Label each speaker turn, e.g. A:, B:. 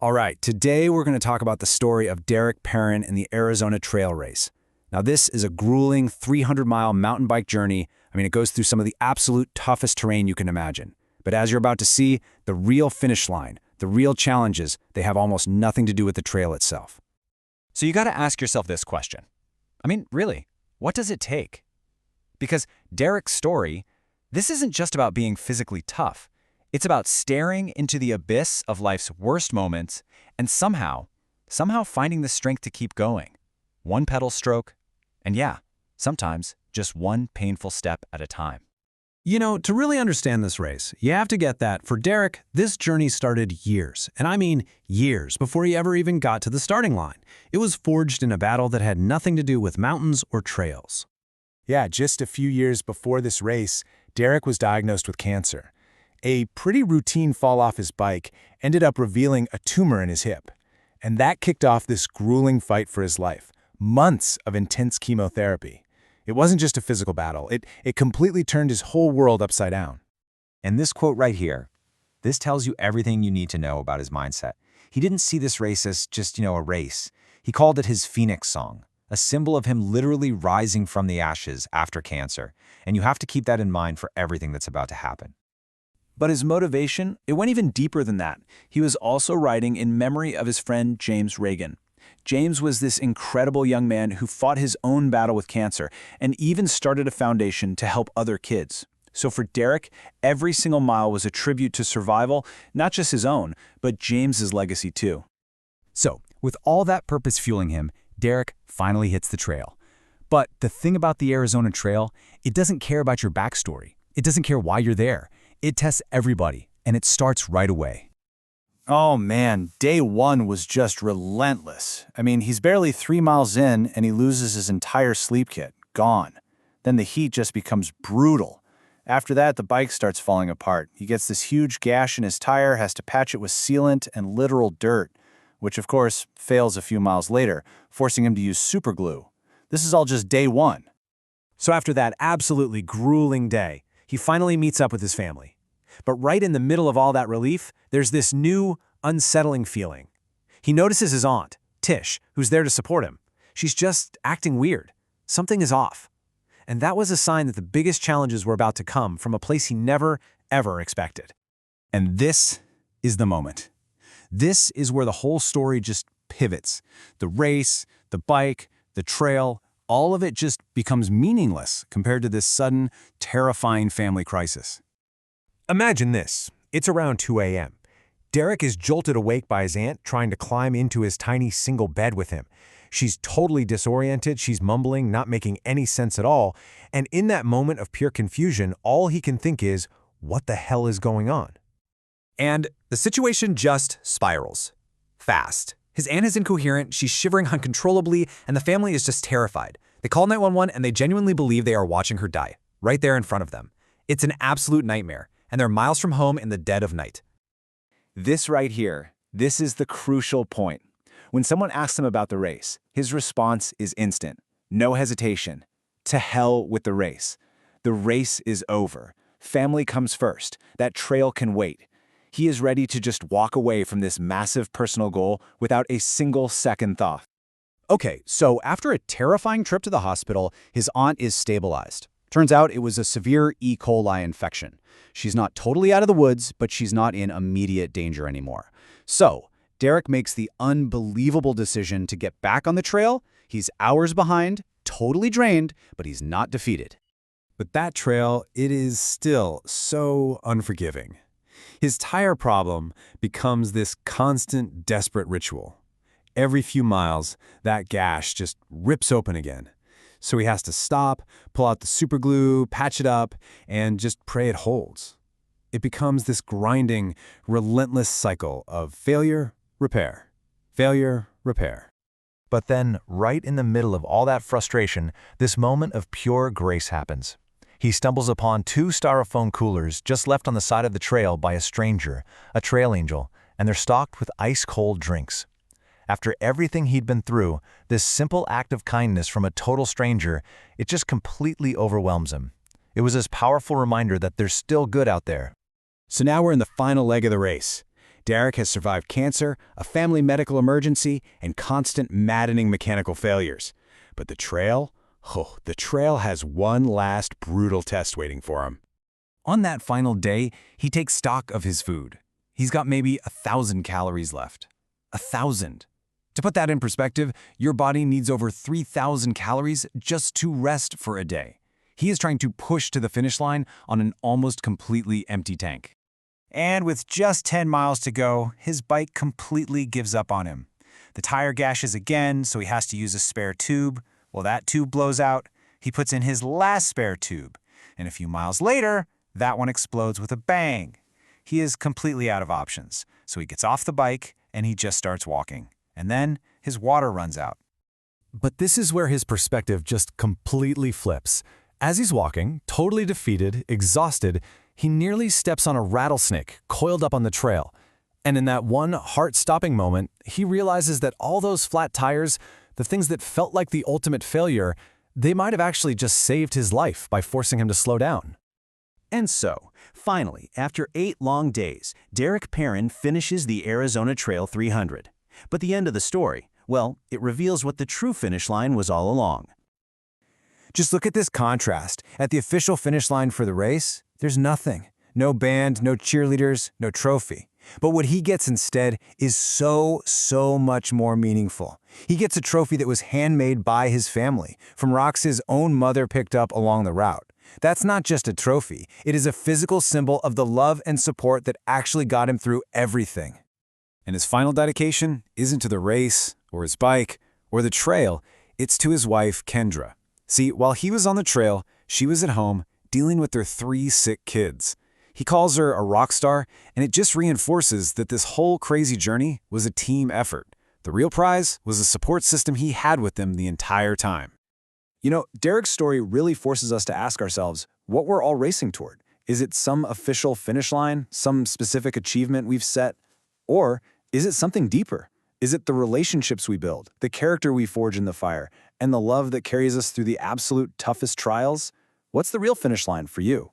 A: All right, today we're going to talk about the story of Derek Perrin and the Arizona Trail Race. Now, this is a grueling 300-mile mountain bike journey. It goes through some of the absolute toughest terrain you can imagine. But as you're about to see, the real finish line, the real challenges, they have almost nothing to do with the trail itself.
B: So you got to ask yourself this question. Really, what does it take? Because Derek's story, this isn't just about being physically tough. It's about staring into the abyss of life's worst moments and somehow finding the strength to keep going. One pedal stroke, and sometimes just one painful step at a time.
C: To really understand this race, you have to get that for Derek, this journey started years, and I mean years, before he ever even got to the starting line. It was forged in a battle that had nothing to do with mountains or trails.
D: Yeah, just a few years before this race, Derek was diagnosed with cancer. A pretty routine fall off his bike ended up revealing a tumor in his hip. And that kicked off this grueling fight for his life. Months of intense chemotherapy. It wasn't just a physical battle. It completely turned his whole world upside down.
B: And this quote right here, this tells you everything you need to know about his mindset. He didn't see this race as just, a race. He called it his Phoenix song, a symbol of him literally rising from the ashes after cancer. And you have to keep that in mind for everything that's about to happen.
A: But his motivation, it went even deeper than that. He was also riding in memory of his friend James Reagan. James was this incredible young man who fought his own battle with cancer and even started a foundation to help other kids. So for Derek, every single mile was a tribute to survival, not just his own, but James's legacy too.
B: So, with all that purpose fueling him, Derek finally hits the trail. But the thing about the Arizona Trail, it doesn't care about your backstory. It doesn't care why you're there. It tests everybody, and it starts right away.
A: Oh man, day one was just relentless. He's barely 3 miles in and he loses his entire sleep kit. Gone. Then the heat just becomes brutal. After that, the bike starts falling apart. He gets this huge gash in his tire, has to patch it with sealant and literal dirt, which of course fails a few miles later, forcing him to use super glue. This is all just day one.
C: So after that absolutely grueling day, he finally meets up with his family. But right in the middle of all that relief, there's this new, unsettling feeling. He notices his aunt, Tish, who's there to support him. She's just acting weird. Something is off. And that was a sign that the biggest challenges were about to come from a place he never, ever expected.
A: And this is the moment. This is where the whole story just pivots. The race, the bike, the trail, all of it just becomes meaningless compared to this sudden, terrifying family crisis.
C: Imagine this. It's around 2 a.m. Derek is jolted awake by his aunt trying to climb into his tiny single bed with him. She's totally disoriented, she's mumbling, not making any sense at all, and in that moment of pure confusion, all he can think is, what the hell is going on?
E: And the situation just spirals. Fast. His aunt is incoherent, she's shivering uncontrollably, and the family is just terrified. They call 911 and they genuinely believe they are watching her die, right there in front of them. It's an absolute nightmare, and they're miles from home in the dead of night.
D: This right here, this is the crucial point. When someone asks him about the race, his response is instant. No hesitation. To hell with the race. The race is over. Family comes first. That trail can wait. He is ready to just walk away from this massive personal goal without a single second thought.
A: Okay, so after a terrifying trip to the hospital, his aunt is stabilized. Turns out it was a severe E. coli infection. She's not totally out of the woods, but she's not in immediate danger anymore. So, Derek makes the unbelievable decision to get back on the trail. He's hours behind, totally drained, but he's not defeated.
C: But that trail, it is still so unforgiving. His tire problem becomes this constant, desperate ritual. Every few miles, that gash just rips open again. So he has to stop, pull out the superglue, patch it up, and just pray it holds. It becomes this grinding, relentless cycle of failure, repair, failure, repair.
F: But then, right in the middle of all that frustration, this moment of pure grace happens. He stumbles upon 2 styrofoam coolers just left on the side of the trail by a stranger, a trail angel, and they're stocked with ice-cold drinks. After everything he'd been through, this simple act of kindness from a total stranger, it just completely overwhelms him. It was his powerful reminder that there's still good out there.
A: So now we're in the final leg of the race.
D: Derek has survived cancer, a family medical emergency, and constant maddening mechanical failures. But the trail? Oh, the trail has one last brutal test waiting for him. On that final day, he takes stock of his food. He's got maybe 1,000 calories left. 1,000. To put that in perspective, your body needs over 3,000 calories just to rest for a day. He is trying to push to the finish line on an almost completely empty tank. And with just 10 miles to go, his bike completely gives up on him. The tire gashes again, so he has to use a spare tube. Well, that tube blows out. He puts in his last spare tube. And a few miles later, that one explodes with a bang. He is completely out of options, so he gets off the bike and he just starts walking. And then his water runs out.
C: But this is where his perspective just completely flips. As he's walking, totally defeated, exhausted, he nearly steps on a rattlesnake coiled up on the trail. And in that one heart-stopping moment, he realizes that all those flat tires, the things that felt like the ultimate failure, they might have actually just saved his life by forcing him to slow down.
G: And so, finally, after 8 long days, Derek Perrin finishes the Arizona Trail 300. But the end of the story, well, it reveals what the true finish line was all along.
D: Just look at this contrast. At the official finish line for the race, there's nothing. No band, no cheerleaders, no trophy. But what he gets instead is so much more meaningful. He gets a trophy that was handmade by his family, from rocks his own mother picked up along the route. That's not just a trophy. It is a physical symbol of the love and support that actually got him through everything. And his final dedication isn't to the race, or his bike, or the trail. It's to his wife, Kendra. See, while he was on the trail, she was at home dealing with their 3 sick kids. He calls her a rock star, and it just reinforces that this whole crazy journey was a team effort. The real prize was the support system he had with them the entire time. You know, Derek's story really forces us to ask ourselves what we're all racing toward. Is it some official finish line, some specific achievement we've set? Or is it something deeper? Is it the relationships we build, the character we forge in the fire, and the love that carries us through the absolute toughest trials? What's the real finish line for you?